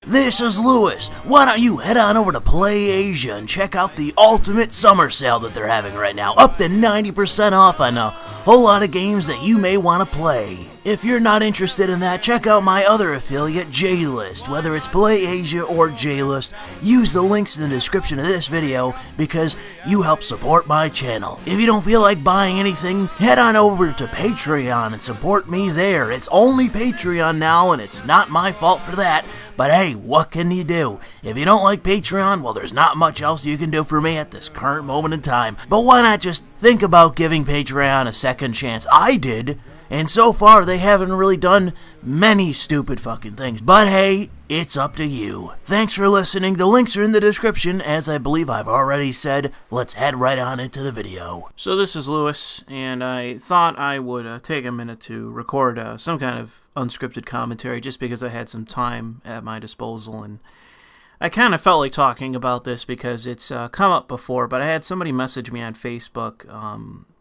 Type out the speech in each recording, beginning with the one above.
This is Louis. Why don't you head on over to Play Asia and check out the ultimate summer sale that they're having right now, up to 90% off on a whole lot of games that you may want to play. If you're not interested in that, check out my other affiliate, JList. Whether it's Play Asia or JList, use the links in the description of this video because you help support my channel. If you don't feel like buying anything, head on over to Patreon and support me there. It's only Patreon now, and it's not my fault for that. But hey, what can you do? If you don't like Patreon, well, there's not much else you can do for me at this current moment in time. But why not just think about giving Patreon a second chance? I did, and so far they haven't really done many stupid fucking things. But hey, it's up to you. Thanks for listening. The links are in the description, as I believe I've already said. Let's head right on into the video. So this is Louis, and I thought I would take a minute to record some kind of unscripted commentary just because I had some time at my disposal, and I kind of felt like talking about this because it's come up before, but I had somebody message me on Facebook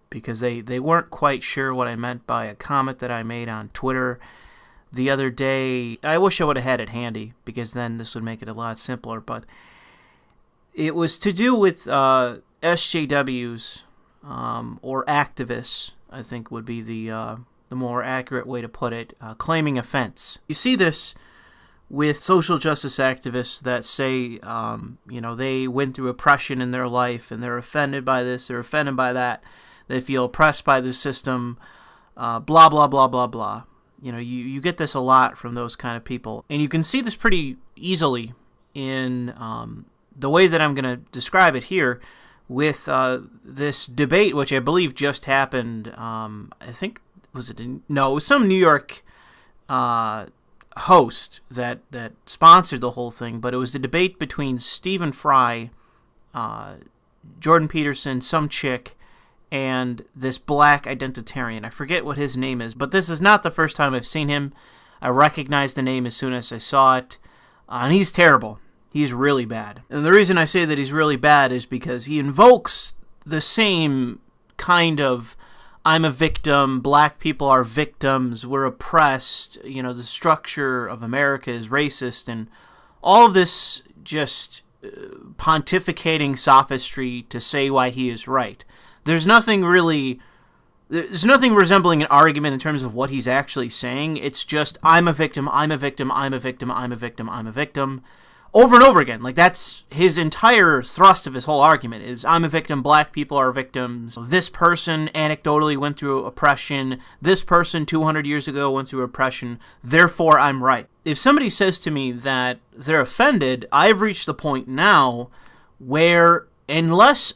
because they weren't quite sure what I meant by a comment that I made on Twitter the other day. I wish I would have had it handy because then this would make it a lot simpler, but it was to do with SJWs or activists, I think would be the more accurate way to put it, claiming offense. You see this with social justice activists that say, they went through oppression in their life and they're offended by this, they're offended by that, they feel oppressed by the system, blah, blah, blah, blah, blah. You get this a lot from those kind of people. And you can see this pretty easily in the way that I'm going to describe it here with this debate, which I believe just happened, I think, it was some New York host that sponsored the whole thing, but it was the debate between Stephen Fry, Jordan Peterson, some chick, and this black identitarian. I forget what his name is, but this is not the first time I've seen him. I recognized the name as soon as I saw it, and he's terrible. He's really bad. And the reason I say that he's really bad is because he invokes the same kind of I'm a victim, black people are victims, we're oppressed, the structure of America is racist, and all of this just pontificating sophistry to say why he is right. There's nothing resembling an argument in terms of what he's actually saying. It's just, I'm a victim, I'm a victim, I'm a victim, I'm a victim, I'm a victim. Over and over again. Like, that's his entire thrust of his whole argument is, I'm a victim, black people are victims, this person anecdotally went through oppression, this person 200 years ago went through oppression, therefore I'm right. If somebody says to me that they're offended, I've reached the point now where if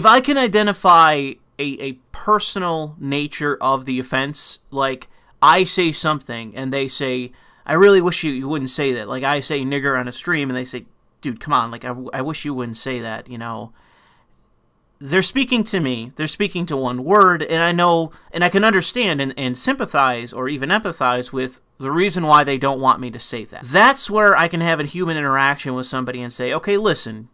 I can identify a personal nature of the offense, like I say something and they say, I really wish you wouldn't say that. Like, I say nigger on a stream, and they say, dude, come on, like, I wish you wouldn't say that, They're speaking to me. They're speaking to one word, and I know, and I can understand and sympathize or even empathize with the reason why they don't want me to say that. That's where I can have a human interaction with somebody and say, okay, listen,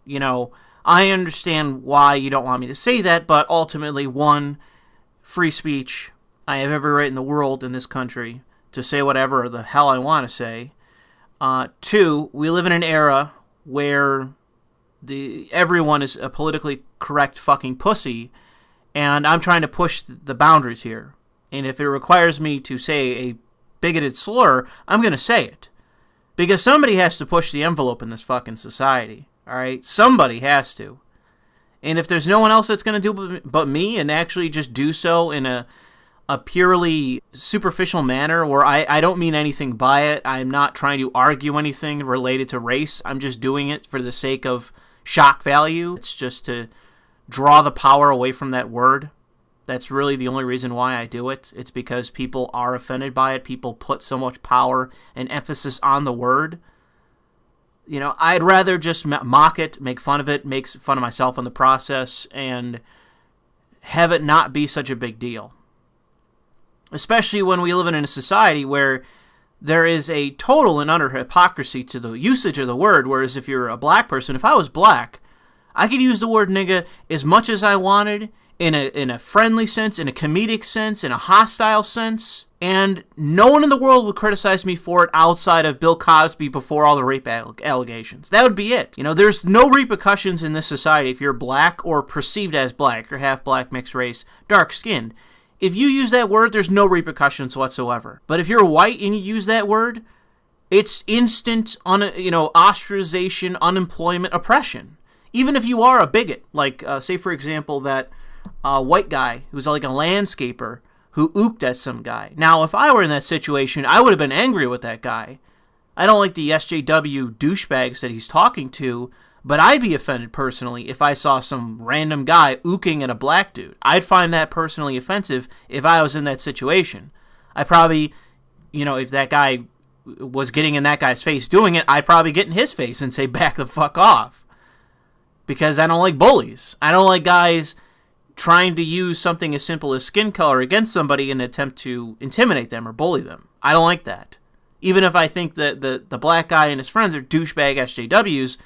I understand why you don't want me to say that, but ultimately, one, free speech. I have every right in the world in this country to say whatever the hell I want to say. Two, we live in an era where everyone is a politically correct fucking pussy, and I'm trying to push the boundaries here. And if it requires me to say a bigoted slur, I'm going to say it. Because somebody has to push the envelope in this fucking society, alright? Somebody has to. And if there's no one else that's going to do but me, and actually just do so in a purely superficial manner where I don't mean anything by it. I'm not trying to argue anything related to race. I'm just doing it for the sake of shock value. It's just to draw the power away from that word. That's really the only reason why I do it. It's because people are offended by it. People put so much power and emphasis on the word. I'd rather just mock it, make fun of it, make fun of myself in the process, and have it not be such a big deal. Especially when we live in a society where there is a total and utter hypocrisy to the usage of the word, whereas if you're a black person, if I was black, I could use the word nigga as much as I wanted, in a friendly sense, in a comedic sense, in a hostile sense. And no one in the world would criticize me for it outside of Bill Cosby before all the rape allegations. That would be it. You know, there's no repercussions in this society if you're black or perceived as black. You're half black, mixed race, dark skinned. If you use that word, there's no repercussions whatsoever. But if you're white and you use that word, it's instant, ostracization, unemployment, oppression. Even if you are a bigot, like, say, for example, that white guy who's like a landscaper who ooked at some guy. Now, if I were in that situation, I would have been angry with that guy. I don't like the SJW douchebags that he's talking to, but I'd be offended personally if I saw some random guy ooking at a black dude. I'd find that personally offensive if I was in that situation. I probably, if that guy was getting in that guy's face doing it, I'd probably get in his face and say, back the fuck off. Because I don't like bullies. I don't like guys trying to use something as simple as skin color against somebody in an attempt to intimidate them or bully them. I don't like that. Even if I think that the black guy and his friends are douchebag SJWs,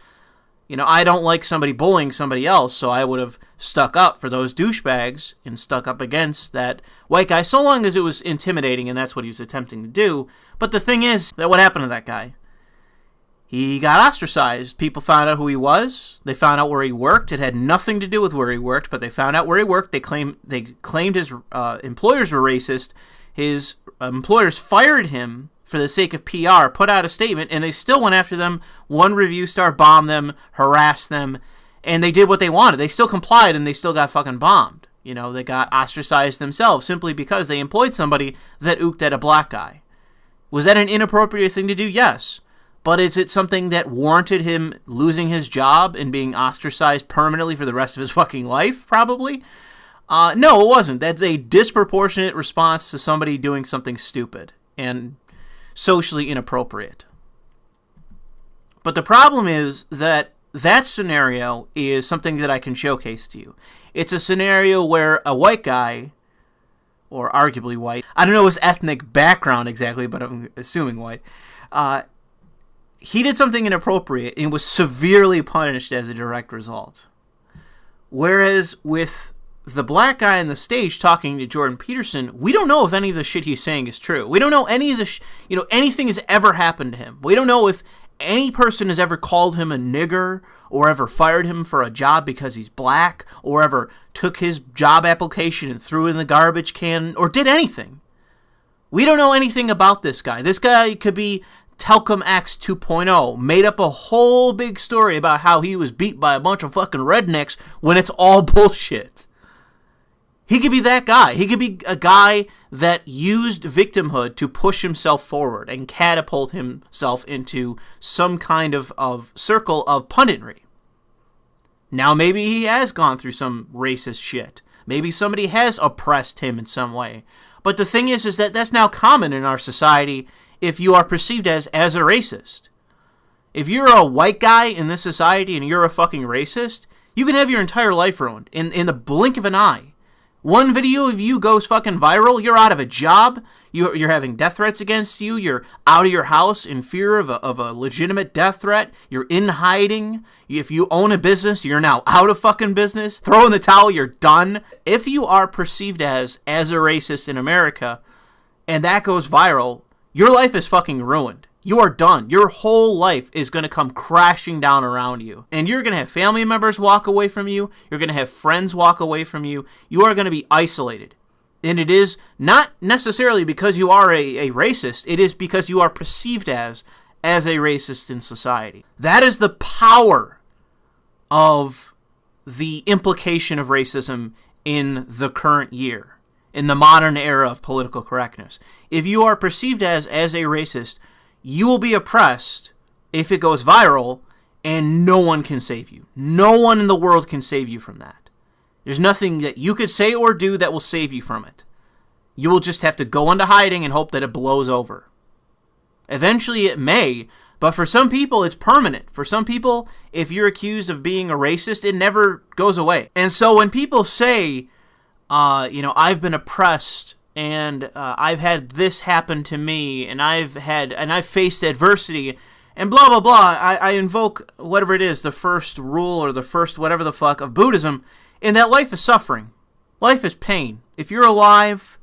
I don't like somebody bullying somebody else, so I would have stuck up for those douchebags and stuck up against that white guy, so long as it was intimidating and that's what he was attempting to do. But the thing is, that what happened to that guy? He got ostracized. People found out who he was. They found out where he worked. It had nothing to do with where he worked, but they found out where he worked. They claimed his employers were racist. His employers fired him for the sake of PR, put out a statement, and they still went after them. One review star bombed them, harassed them, and they did what they wanted. They still complied, and they still got fucking bombed. They got ostracized themselves simply because they employed somebody that ooked at a black guy. Was that an inappropriate thing to do? Yes. But is it something that warranted him losing his job and being ostracized permanently for the rest of his fucking life? Probably. No, it wasn't. That's a disproportionate response to somebody doing something stupid and socially inappropriate. But the problem is that scenario is something that I can showcase to you. It's a scenario where a white guy, or arguably white, I don't know his ethnic background exactly, but I'm assuming white, he did something inappropriate and was severely punished as a direct result. Whereas with the black guy on the stage talking to Jordan Peterson, we don't know if any of the shit he's saying is true. We don't know any of the anything has ever happened to him. We don't know if any person has ever called him a nigger or ever fired him for a job because he's black or ever took his job application and threw it in the garbage can or did anything. We don't know anything about this guy. This guy could be Telcom X 2.0, made up a whole big story about how he was beat by a bunch of fucking rednecks when it's all bullshit. He could be that guy. He could be a guy that used victimhood to push himself forward and catapult himself into some kind of circle of punditry. Now maybe he has gone through some racist shit. Maybe somebody has oppressed him in some way. But the thing is that that's now common in our society if you are perceived as a racist. If you're a white guy in this society and you're a fucking racist, you can have your entire life ruined in the blink of an eye. One video of you goes fucking viral, you're out of a job, you're having death threats against you, you're out of your house in fear of a legitimate death threat, you're in hiding. If you own a business, you're now out of fucking business. Throw in the towel, you're done. If you are perceived as a racist in America and that goes viral, your life is fucking ruined. You are done. Your whole life is going to come crashing down around you. And you're going to have family members walk away from you. You're going to have friends walk away from you. You are going to be isolated. And it is not necessarily because you are a racist. It is because you are perceived as a racist in society. That is the power of the implication of racism in the current year. In the modern era of political correctness. If you are perceived as a racist, you will be oppressed if it goes viral, and no one can save you. No one in the world can save you from that. There's nothing that you could say or do that will save you from it. You will just have to go into hiding and hope that it blows over. Eventually it may, but for some people it's permanent. For some people, if you're accused of being a racist, it never goes away. And so when people say, I've been oppressed and I've had this happen to me and I've faced adversity and blah, blah, blah. I invoke whatever it is, the first rule or the first whatever the fuck of Buddhism, and that life is suffering. Life is pain. If you're alive,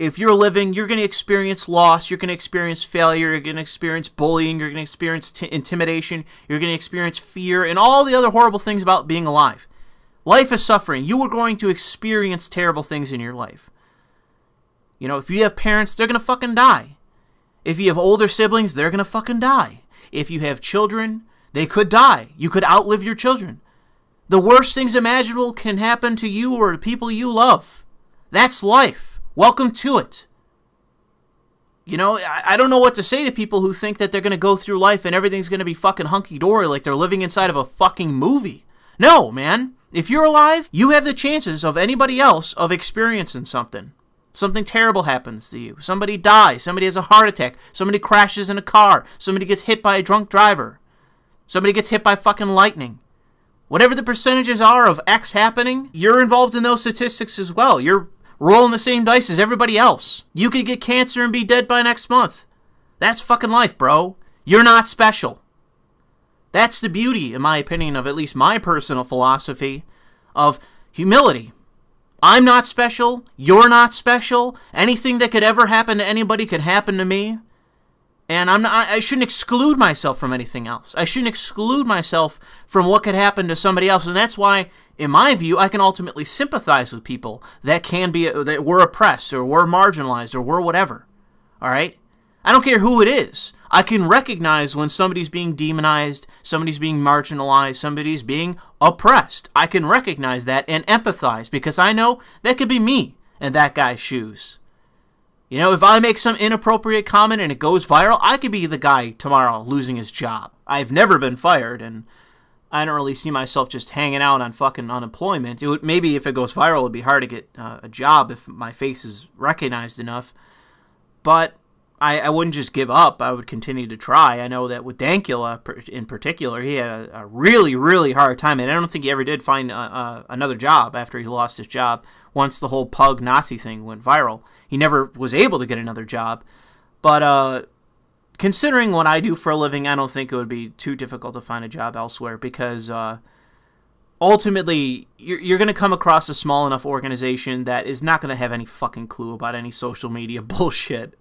if you're living, you're going to experience loss, you're going to experience failure, you're going to experience bullying, you're going to experience intimidation, you're going to experience fear, and all the other horrible things about being alive. Life is suffering. You are going to experience terrible things in your life. You know, if you have parents, they're going to fucking die. If you have older siblings, they're going to fucking die. If you have children, they could die. You could outlive your children. The worst things imaginable can happen to you or the people you love. That's life. Welcome to it. You know, I don't know what to say to people who think that they're going to go through life and everything's going to be fucking hunky-dory like they're living inside of a fucking movie. No, man. If you're alive, you have the chances of anybody else of experiencing something. Something terrible happens to you. Somebody dies. Somebody has a heart attack. Somebody crashes in a car. Somebody gets hit by a drunk driver. Somebody gets hit by fucking lightning. Whatever the percentages are of X happening, you're involved in those statistics as well. You're rolling the same dice as everybody else. You could get cancer and be dead by next month. That's fucking life, bro. You're not special. That's the beauty, in my opinion, of at least my personal philosophy of humility. I'm not special. You're not special. Anything that could ever happen to anybody could happen to me. And I shouldn't exclude myself from anything else. I shouldn't exclude myself from what could happen to somebody else. And that's why, in my view, I can ultimately sympathize with people that were oppressed or were marginalized or were whatever. All right? I don't care who it is. I can recognize when somebody's being demonized, somebody's being marginalized, somebody's being oppressed. I can recognize that and empathize because I know that could be me in that guy's shoes. You know, if I make some inappropriate comment and it goes viral, I could be the guy tomorrow losing his job. I've never been fired, and I don't really see myself just hanging out on fucking unemployment. Maybe if it goes viral, it'd be hard to get a job if my face is recognized enough. But I wouldn't just give up. I would continue to try. I know that with Dankula in particular, he had a really, really hard time, and I don't think he ever did find another job after he lost his job once the whole pug Nazi thing went viral. He never was able to get another job. But considering what I do for a living, I don't think it would be too difficult to find a job elsewhere because ultimately you're going to come across a small enough organization that is not going to have any fucking clue about any social media bullshit.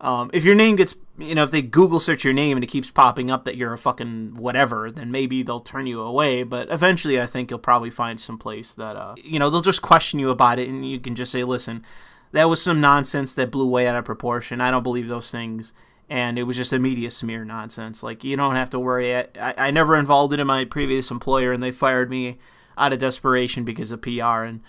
If your name gets, if they Google search your name and it keeps popping up that you're a fucking whatever, then maybe they'll turn you away. But eventually I think you'll probably find some place that, they'll just question you about it and you can just say, listen, that was some nonsense that blew way out of proportion. I don't believe those things. And it was just a media smear nonsense. Like, you don't have to worry. I never involved it in my previous employer and they fired me out of desperation because of PR. And,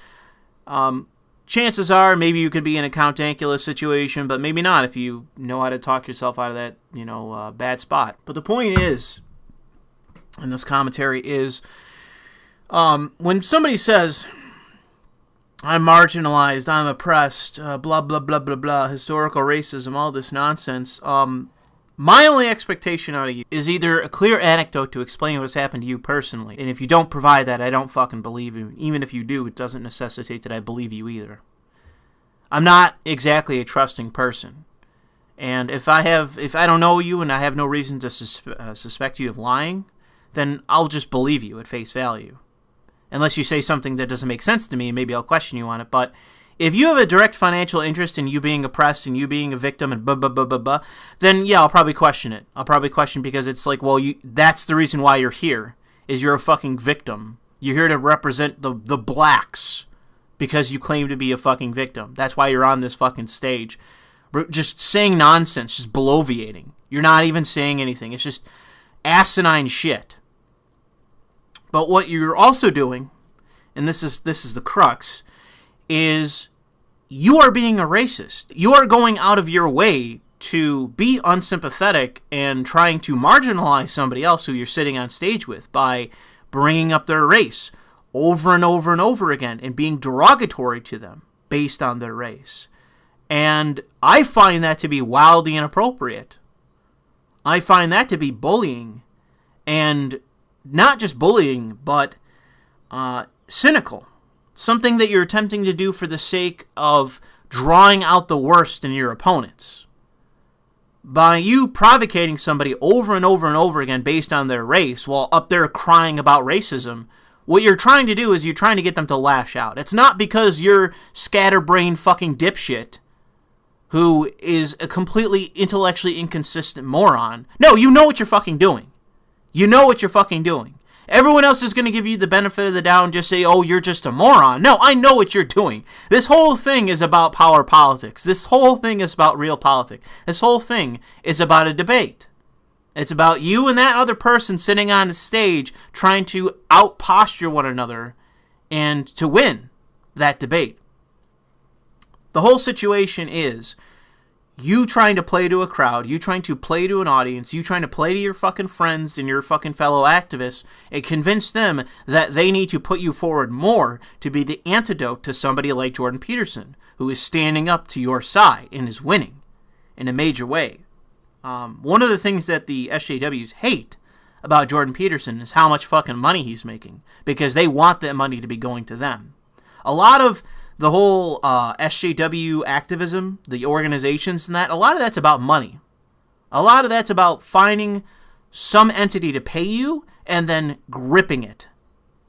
chances are maybe you could be in a Count Dankula situation, but maybe not if you know how to talk yourself out of that, bad spot. But the point is, and this commentary is, when somebody says, I'm marginalized, I'm oppressed, blah, blah, blah, blah, blah, historical racism, all this nonsense, my only expectation out of you is either a clear anecdote to explain what's happened to you personally. And if you don't provide that, I don't fucking believe you. Even if you do, it doesn't necessitate that I believe you either. I'm not exactly a trusting person. And if I don't know you and I have no reason to suspect you of lying, then I'll just believe you at face value. Unless you say something that doesn't make sense to me, maybe I'll question you on it. But if you have a direct financial interest in you being oppressed and you being a victim and blah, blah, blah, blah, blah, then yeah, I'll probably question it. I'll probably question because it's like, well, that's the reason why you're here, is you're a fucking victim. You're here to represent the blacks because you claim to be a fucking victim. That's why you're on this fucking stage. Just saying nonsense, just bloviating. You're not even saying anything. It's just asinine shit. But what you're also doing, and this is the crux, is you are being a racist. You are going out of your way to be unsympathetic and trying to marginalize somebody else who you're sitting on stage with by bringing up their race over and over and over again and being derogatory to them based on their race. And I find that to be wildly inappropriate. I find that to be bullying. And not just bullying, but cynical. Something that you're attempting to do for the sake of drawing out the worst in your opponents. By you provocating somebody over and over and over again based on their race while up there crying about racism, what you're trying to do is you're trying to get them to lash out. It's not because you're scatterbrained fucking dipshit who is a completely intellectually inconsistent moron. No, you know what you're fucking doing. You know what you're fucking doing. Everyone else is going to give you the benefit of the doubt and just say, oh, you're just a moron. No, I know what you're doing. This whole thing is about power politics. This whole thing is about real politics. This whole thing is about a debate. It's about you and that other person sitting on the stage trying to out-posture one another and to win that debate. The whole situation is you trying to play to a crowd, you trying to play to an audience, you trying to play to your fucking friends and your fucking fellow activists and convince them that they need to put you forward more to be the antidote to somebody like Jordan Peterson, who is standing up to your side and is winning in a major way. One of the things that the SJWs hate about Jordan Peterson is how much fucking money he's making, because they want that money to be going to them. A lot of the whole SJW activism, the organizations and that, a lot of that's about money. A lot of that's about finding some entity to pay you and then gripping it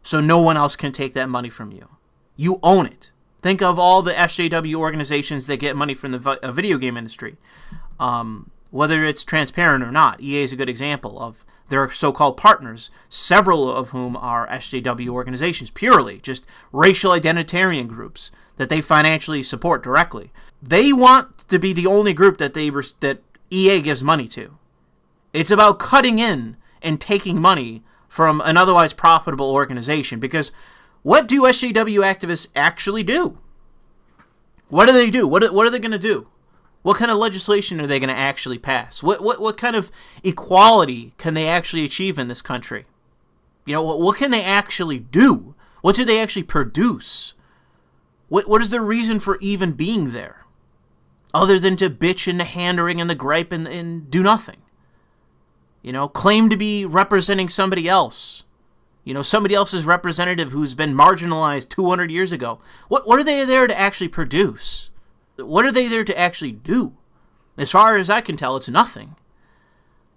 so no one else can take that money from you. You own it. Think of all the SJW organizations that get money from the video game industry. Whether it's transparent or not, EA is a good example of their so-called partners, several of whom are SJW organizations, purely just racial identitarian groups that they financially support directly. They want to be the only group that that EA gives money to. It's about cutting in and taking money from an otherwise profitable organization, because what do SJW activists actually do? What do they do? What are they going to do? What kind of legislation are they going to actually pass? What kind of equality can they actually achieve in this country? You know, what can they actually do? What do they actually produce? What is their reason for even being there? Other than to bitch and the hand-wring and the gripe and do nothing. You know, claim to be representing somebody else. You know, somebody else's representative who's been marginalized 200 years ago. What are they there to actually produce? What are they there to actually do? As far as I can tell, it's nothing.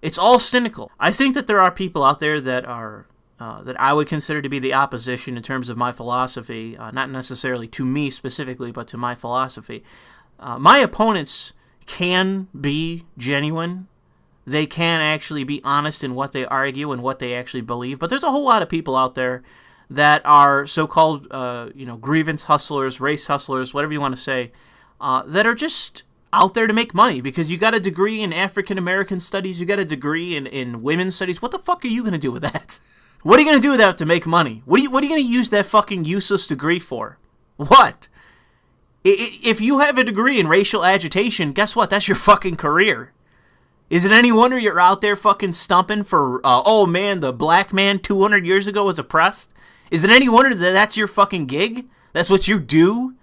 It's all cynical. I think that there are people out there that are that I would consider to be the opposition in terms of my philosophy, not necessarily to me specifically, but to my philosophy. My opponents can be genuine. They can actually be honest in what they argue and what they actually believe. But there's a whole lot of people out there that are so-called, grievance hustlers, race hustlers, whatever you want to say, that are just out there to make money, because you got a degree in African American studies, you got a degree in women's studies. What the fuck are you going to do with that? What are you going to do with that to make money? What are you going to use that fucking useless degree for? What? If you have a degree in racial agitation, guess what? That's your fucking career. Is it any wonder you're out there fucking stumping for, oh man, the black man 200 years ago was oppressed? Is it any wonder that that's your fucking gig? That's what you do?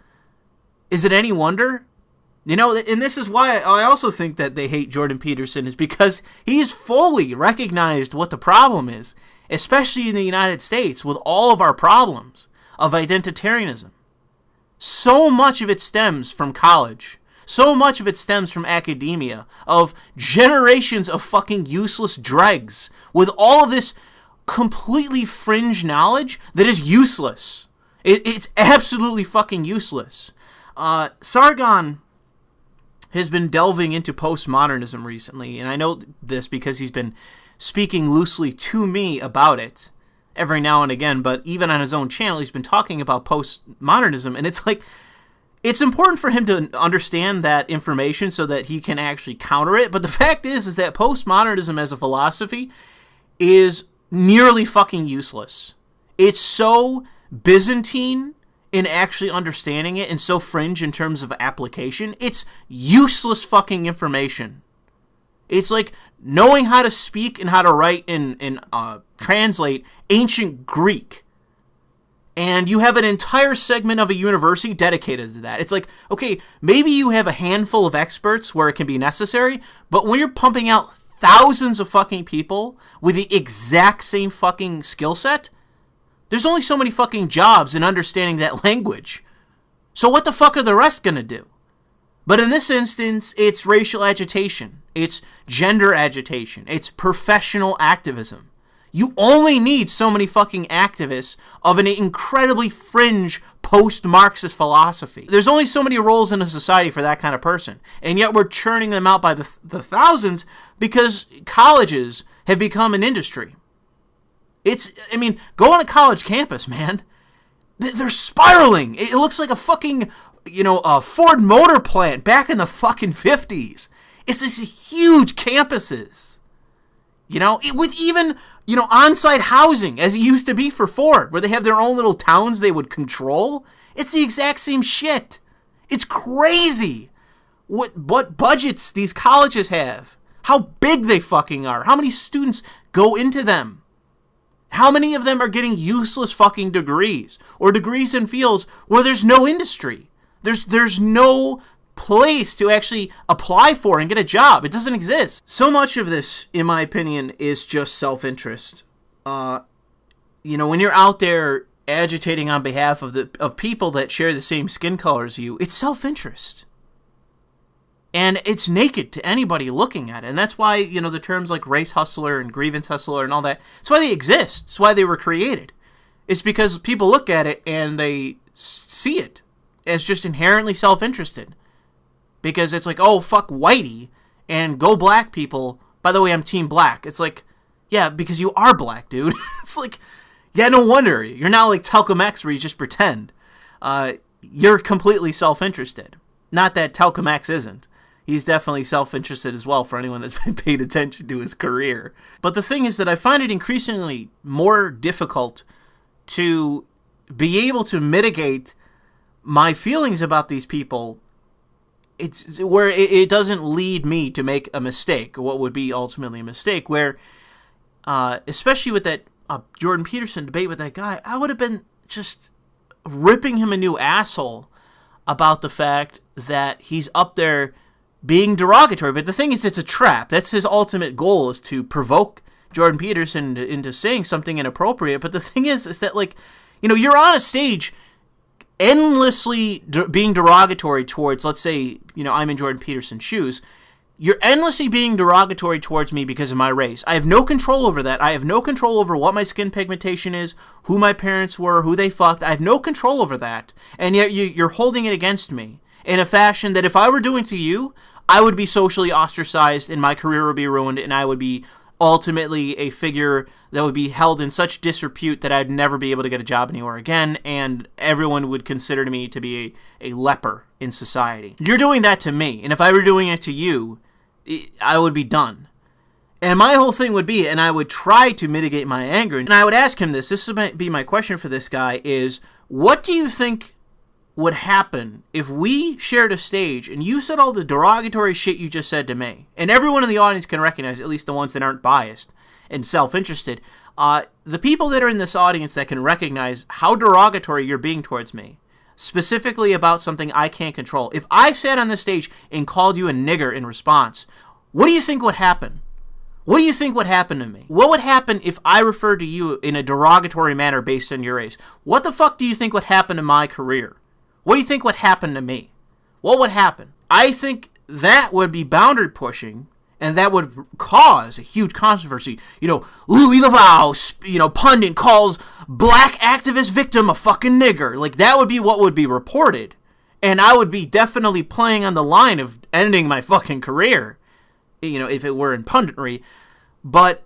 Is it any wonder? You know, and this is why I also think that they hate Jordan Peterson, is because he's fully recognized what the problem is, especially in the United States, with all of our problems of identitarianism. So much of it stems from college. So much of it stems from academia, of generations of fucking useless dregs with all of this completely fringe knowledge that is useless. It's absolutely fucking useless. Sargon has been delving into postmodernism recently, and I know this because he's been speaking loosely to me about it every now and again, but even on his own channel, he's been talking about postmodernism, and it's like, it's important for him to understand that information so that he can actually counter it, but the fact is that postmodernism as a philosophy is nearly fucking useless. It's so Byzantine in actually understanding it, and so fringe in terms of application. It's useless fucking information. It's like knowing how to speak and how to write and translate ancient Greek. And you have an entire segment of a university dedicated to that. It's like, okay, maybe you have a handful of experts where it can be necessary, but when you're pumping out thousands of fucking people with the exact same fucking skill set, there's only so many fucking jobs in understanding that language. So what the fuck are the rest gonna do? But in this instance, it's racial agitation. It's gender agitation. It's professional activism. You only need so many fucking activists of an incredibly fringe post-Marxist philosophy. There's only so many roles in a society for that kind of person. And yet we're churning them out by the thousands because colleges have become an industry. Go on a college campus, man. They're spiraling. It looks like a fucking, a Ford motor plant back in the fucking 50s. It's these huge campuses. With even, on-site housing, as it used to be for Ford, where they have their own little towns they would control. It's the exact same shit. It's crazy what budgets these colleges have. How big they fucking are. How many students go into them. How many of them are getting useless fucking degrees, or degrees in fields where there's no industry. There's no place to actually apply for and get a job. It doesn't exist. So much of this, in my opinion, is just self-interest. When you're out there agitating on behalf of people that share the same skin color as you, it's self-interest. And it's naked to anybody looking at it. And that's why, the terms like race hustler and grievance hustler and all that, it's why they exist. It's why they were created. It's because people look at it and they see it as just inherently self-interested. Because it's like, oh, fuck Whitey, and go black people. By the way, I'm team black. It's like, yeah, because you are black, dude. It's like, yeah, no wonder. You're not like Telcom X where you just pretend. You're completely self-interested. Not that Telcom X isn't. He's definitely self-interested as well for anyone that's been paid attention to his career. But the thing is that I find it increasingly more difficult to be able to mitigate my feelings about these people. It's where it doesn't lead me to make a mistake, what would be ultimately a mistake, where, especially with that Jordan Peterson debate with that guy, I would have been just ripping him a new asshole about the fact that he's up there being derogatory. But the thing is, it's a trap. That's his ultimate goal, is to provoke Jordan Peterson into saying something inappropriate. But the thing is that, like, you're on a stage endlessly being derogatory towards, let's say, I'm in Jordan Peterson's shoes. You're endlessly being derogatory towards me because of my race. I have no control over that. I have no control over what my skin pigmentation is, who my parents were, who they fucked. I have no control over that. And yet you're holding it against me in a fashion that if I were doing to you, I would be socially ostracized and my career would be ruined, and I would be ultimately a figure that would be held in such disrepute that I'd never be able to get a job anywhere again, and everyone would consider me to be a leper in society. You're doing that to me, and if I were doing it to you, I would be done. And my whole thing would be, and I would try to mitigate my anger, and I would ask him this would be my question for this guy, is what do you think would happen if we shared a stage and you said all the derogatory shit you just said to me, and everyone in the audience can recognize, at least the ones that aren't biased and self-interested, the people that are in this audience that can recognize how derogatory you're being towards me, specifically about something I can't control. If I sat on this stage and called you a nigger in response, what do you think would happen? What do you think would happen to me? What would happen if I referred to you in a derogatory manner based on your race? What the fuck do you think would happen to my career? What do you think would happen to me? What would happen? I think that would be boundary pushing, and that would cause a huge controversy. Louis Le Vau, pundit calls black activist victim a fucking nigger. Like, that would be what would be reported. And I would be definitely playing on the line of ending my fucking career, if it were in punditry. But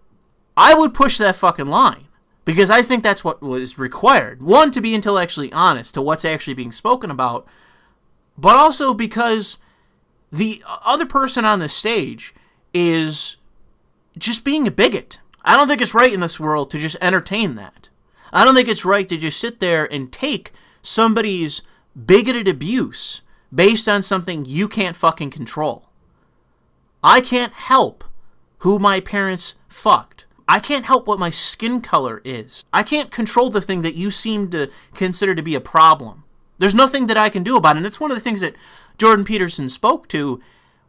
I would push that fucking line. Because I think that's what was required. One, to be intellectually honest to what's actually being spoken about, but also because the other person on the stage is just being a bigot. I don't think it's right in this world to just entertain that. I don't think it's right to just sit there and take somebody's bigoted abuse based on something you can't fucking control. I can't help who my parents fucked. I can't help what my skin color is. I can't control the thing that you seem to consider to be a problem. There's nothing that I can do about it. And it's one of the things that Jordan Peterson spoke to,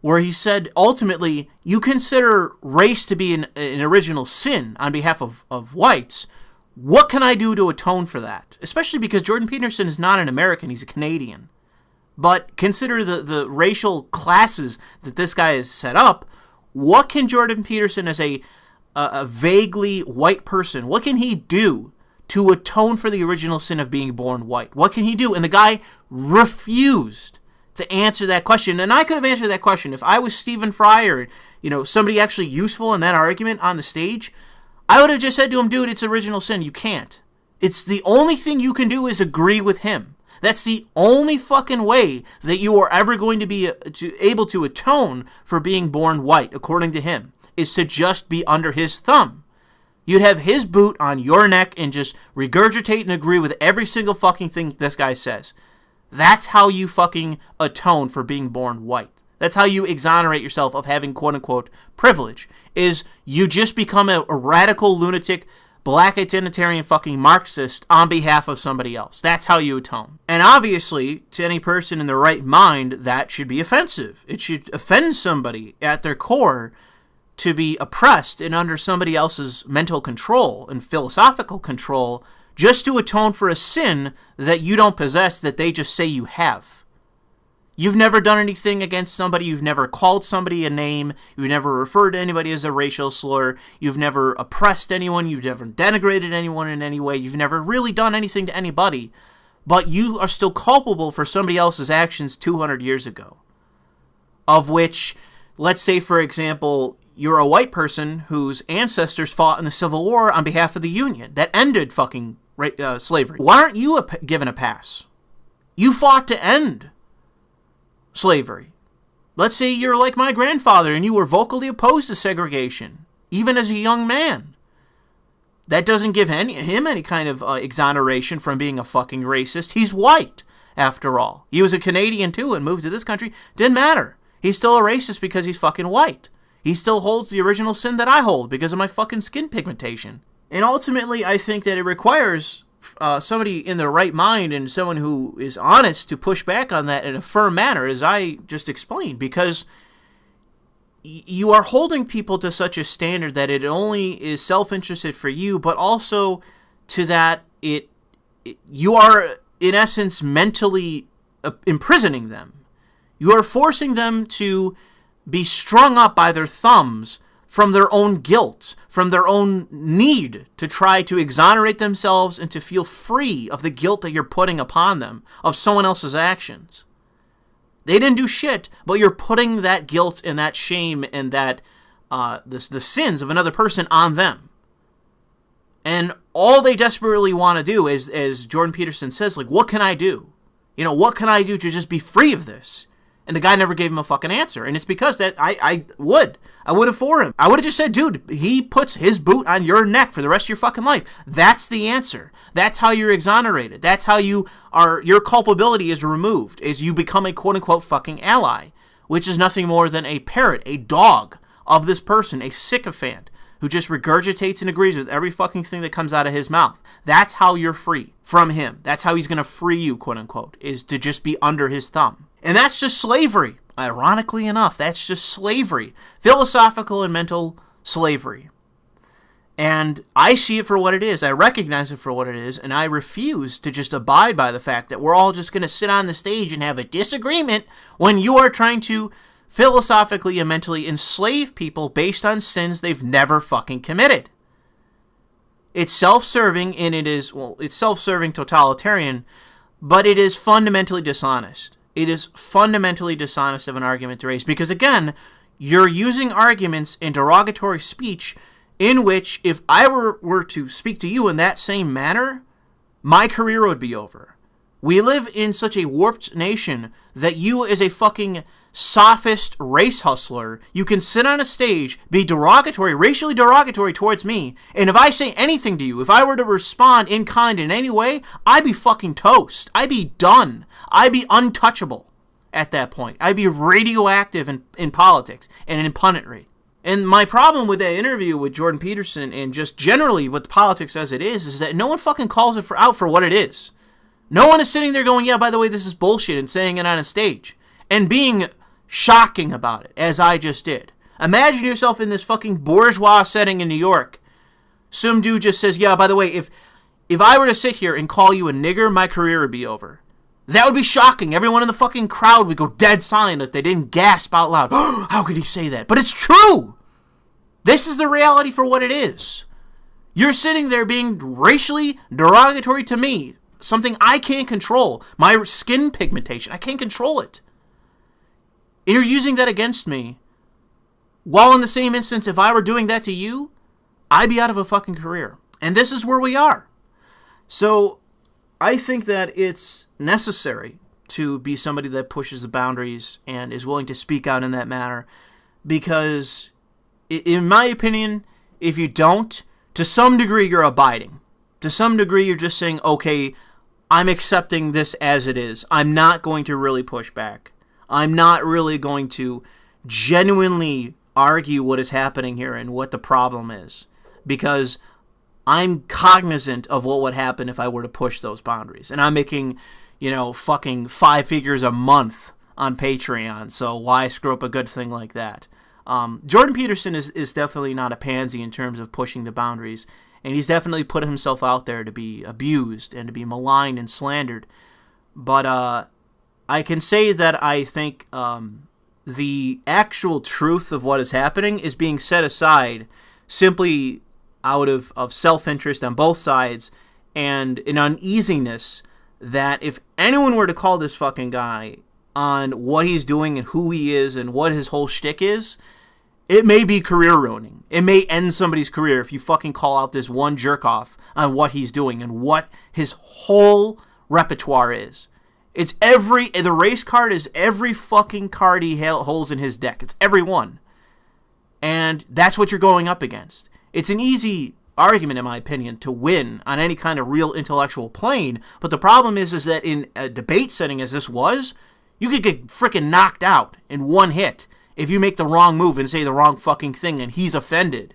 where he said, ultimately, you consider race to be an original sin on behalf of whites. What can I do to atone for that? Especially because Jordan Peterson is not an American, he's a Canadian. But consider the racial classes that this guy has set up. What can Jordan Peterson, as a a vaguely white person, what can he do to atone for the original sin of being born white? What can he do? And the guy refused to answer that question. And I could have answered that question. If I was Stephen Fry or, somebody actually useful in that argument on the stage, I would have just said to him, dude, it's original sin. You can't. It's the only thing you can do is agree with him. That's the only fucking way that you are ever going to be able to atone for being born white, according to him, is to just be under his thumb. You'd have his boot on your neck and just regurgitate and agree with every single fucking thing this guy says. That's how you fucking atone for being born white. That's how you exonerate yourself of having quote-unquote privilege, is you just become a radical lunatic, black identitarian fucking Marxist on behalf of somebody else. That's how you atone. And obviously, to any person in their right mind, that should be offensive. It should offend somebody at their core to be oppressed and under somebody else's mental control and philosophical control just to atone for a sin that you don't possess, that they just say you have. You've never done anything against somebody. You've never called somebody a name. You've never referred to anybody as a racial slur. You've never oppressed anyone. You've never denigrated anyone in any way. You've never really done anything to anybody. But you are still culpable for somebody else's actions 200 years ago. Of which, let's say, for example, you're a white person whose ancestors fought in the Civil War on behalf of the Union that ended fucking slavery. Why aren't you given a pass? You fought to end slavery. Let's say you're like my grandfather and you were vocally opposed to segregation, even as a young man. That doesn't give him any kind of exoneration from being a fucking racist. He's white, after all. He was a Canadian too and moved to this country. Didn't matter. He's still a racist because he's fucking white. He still holds the original sin that I hold because of my fucking skin pigmentation. And ultimately, I think that it requires somebody in their right mind and someone who is honest to push back on that in a firm manner, as I just explained, because you are holding people to such a standard that it only is self-interested for you, but also to that you are, in essence, mentally imprisoning them. You are forcing them to be strung up by their thumbs from their own guilt, from their own need to try to exonerate themselves and to feel free of the guilt that you're putting upon them, of someone else's actions. They didn't do shit, but you're putting that guilt and that shame and that the sins of another person on them. And all they desperately want to do is, as Jordan Peterson says, like, what can I do? What can I do to just be free of this? And the guy never gave him a fucking answer. And it's because that I would have for him. I would have just said, dude, he puts his boot on your neck for the rest of your fucking life. That's the answer. That's how you're exonerated. That's how your culpability is removed, is you become a quote-unquote fucking ally, which is nothing more than a parrot, a dog of this person, a sycophant who just regurgitates and agrees with every fucking thing that comes out of his mouth. That's how you're free from him. That's how he's going to free you, quote-unquote, is to just be under his thumb. And that's just slavery. Ironically enough, that's just slavery. Philosophical and mental slavery. And I see it for what it is. I recognize it for what it is. And I refuse to just abide by the fact that we're all just going to sit on the stage and have a disagreement when you are trying to philosophically and mentally enslave people based on sins they've never fucking committed. It's self-serving and it's self-serving totalitarian, but it is fundamentally dishonest. It is fundamentally dishonest of an argument to raise because, again, you're using arguments in derogatory speech in which if I were to speak to you in that same manner, my career would be over. We live in such a warped nation that you as a fucking sophist race hustler, you can sit on a stage, be derogatory, racially derogatory towards me, and if I say anything to you, if I were to respond in kind in any way, I'd be fucking toast. I'd be done. I'd be untouchable at that point. I'd be radioactive in politics and in punditry. And my problem with that interview with Jordan Peterson and just generally with politics as it is that no one fucking calls it out for what it is. No one is sitting there going, yeah, by the way, this is bullshit, and saying it on a stage and being shocking about it, as I just did. Imagine yourself in this fucking bourgeois setting in New York. Some dude just says, yeah, by the way, if I were to sit here and call you a nigger, my career would be over. That would be shocking. Everyone in the fucking crowd would go dead silent if they didn't gasp out loud. How could he say that? But it's true! This is the reality for what it is. You're sitting there being racially derogatory to me, something I can't control. My skin pigmentation, I can't control it. And you're using that against me. While in the same instance, if I were doing that to you, I'd be out of a fucking career. And this is where we are. So I think that it's necessary to be somebody that pushes the boundaries and is willing to speak out in that manner. Because, in my opinion, if you don't, to some degree you're abiding. To some degree you're just saying, okay, I'm accepting this as it is. I'm not going to really push back. I'm not really going to genuinely argue what is happening here and what the problem is. Because I'm cognizant of what would happen if I were to push those boundaries. And I'm making, fucking 5 figures a month on Patreon. So why screw up a good thing like that? Jordan Peterson is definitely not a pansy in terms of pushing the boundaries. And he's definitely put himself out there to be abused and to be maligned and slandered. But I can say that I think the actual truth of what is happening is being set aside simply out of self-interest on both sides and an uneasiness that if anyone were to call this fucking guy on what he's doing and who he is and what his whole shtick is, it may be career ruining. It may end somebody's career if you fucking call out this one jerk-off on what he's doing and what his whole repertoire is. The race card is every fucking card he holds in his deck. It's every one. And that's what you're going up against. It's an easy argument, in my opinion, to win on any kind of real intellectual plane. But the problem is that in a debate setting as this was, you could get freaking knocked out in one hit if you make the wrong move and say the wrong fucking thing and he's offended.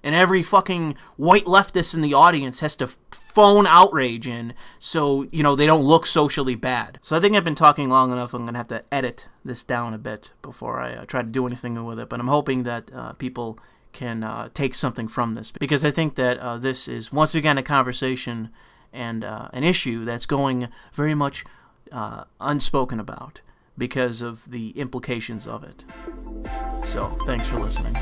And every fucking white leftist in the audience has to phone outrage in so, they don't look socially bad. So I think I've been talking long enough. I'm going to have to edit this down a bit before I try to do anything with it. But I'm hoping that people can take something from this. Because I think that this is, once again, a conversation and an issue that's going very much unspoken about because of the implications of it. So, thanks for listening.